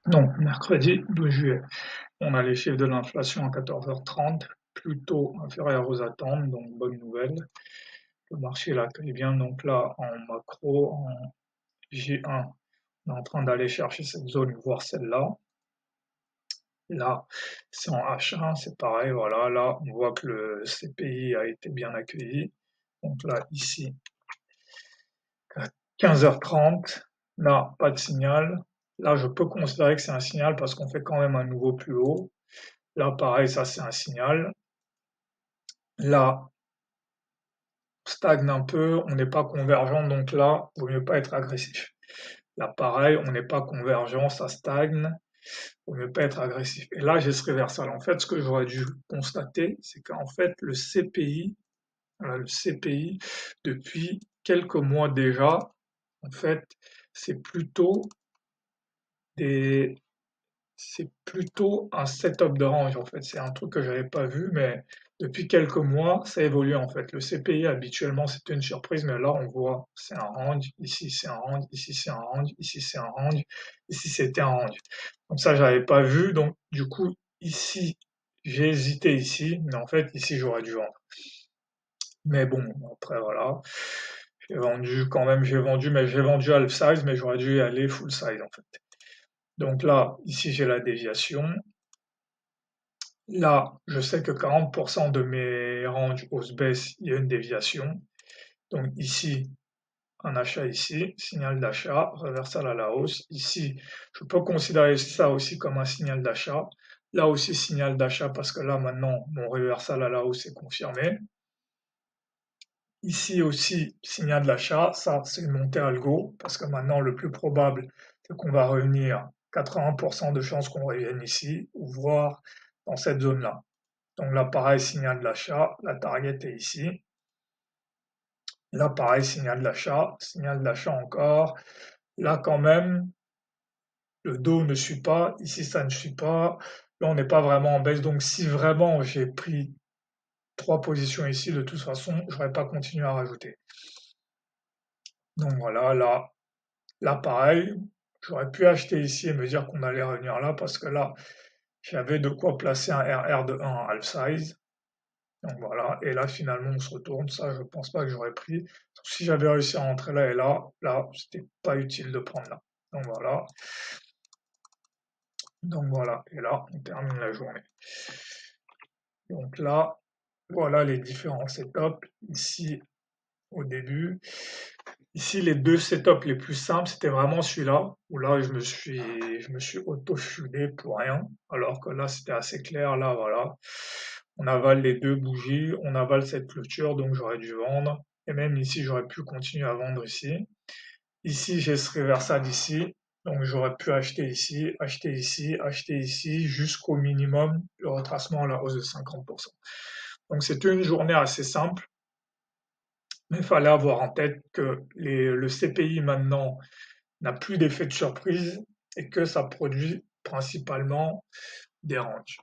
Donc, mercredi 12 juillet, on a les chiffres de l'inflation à 14h30, plutôt inférieurs aux attentes, donc bonne nouvelle. Le marché l'accueille bien, donc là, en macro, en J1, on est en train d'aller chercher cette zone, voire celle-là. Là, c'est en H1, c'est pareil, voilà, là, on voit que le CPI a été bien accueilli. Donc là, ici, à 15h30, là, pas de signal. Là, je peux considérer que c'est un signal parce qu'on fait quand même un nouveau plus haut. Là, pareil, ça c'est un signal. Là, stagne un peu, on n'est pas convergent, donc là, il vaut mieux pas être agressif. Là, pareil, on n'est pas convergent, ça stagne, vaut mieux pas être agressif. Et là, j'ai ce réversal. En fait, ce que j'aurais dû constater, c'est qu'en fait, le CPI, voilà, le CPI, depuis quelques mois déjà, en fait, c'est plutôt des, c'est plutôt un setup de range en fait. C'est un truc que j'avais pas vu, mais depuis quelques mois, ça évolue en fait. Le CPI habituellement c'était une surprise, mais là on voit c'est un range, ici c'est un range, ici c'est un range, ici c'est un range, ici c'était un range. Donc ça j'avais pas vu, donc du coup ici j'ai hésité ici, mais en fait ici j'aurais dû vendre. Mais bon, après voilà, j'ai vendu quand même, mais j'ai vendu half size, mais j'aurais dû y aller full size en fait. Donc là, ici j'ai la déviation. Là, je sais que 40% de mes ranges hausse-baisse, il y a une déviation. Donc ici, un achat ici, signal d'achat, reversal à la hausse. Ici, je peux considérer ça aussi comme un signal d'achat. Là aussi, signal d'achat parce que là, maintenant, mon reversal à la hausse est confirmé. Ici aussi, signal d'achat, ça c'est une montée algo parce que maintenant, le plus probable, c'est qu'on va revenir 80% de chances qu'on revienne ici ou voir dans cette zone-là. Donc là, pareil, signal d'achat, la target est ici. Là, pareil, signal d'achat encore. Là, quand même, le dos ne suit pas. Ici, ça ne suit pas. Là, on n'est pas vraiment en baisse. Donc, si vraiment j'ai pris 3 positions ici, de toute façon, je n'aurais pas continué à rajouter. Donc voilà, là, pareil, j'aurais pu acheter ici et me dire qu'on allait revenir là parce que là, j'avais de quoi placer un RR de 1 en half size. Donc voilà, et là finalement on se retourne, ça je pense pas que j'aurais pris. Si j'avais réussi à rentrer là et là, c'était pas utile de prendre là. Donc voilà, et là on termine la journée. Donc là, voilà les différents setups. Ici au début, ici les deux setups les plus simples, c'était vraiment celui-là, où là je me suis auto-shieldé pour rien, alors que là c'était assez clair, là voilà. On avale les deux bougies, on avale cette clôture, donc j'aurais dû vendre. Et même ici, j'aurais pu continuer à vendre ici. Ici, j'ai ce reversal ici, donc j'aurais pu acheter ici, acheter ici, acheter ici, jusqu'au minimum, le retracement à la hausse de 50%. Donc c'était une journée assez simple, mais il fallait avoir en tête que le CPI maintenant n'a plus d'effet de surprise et que ça produit principalement des ranges.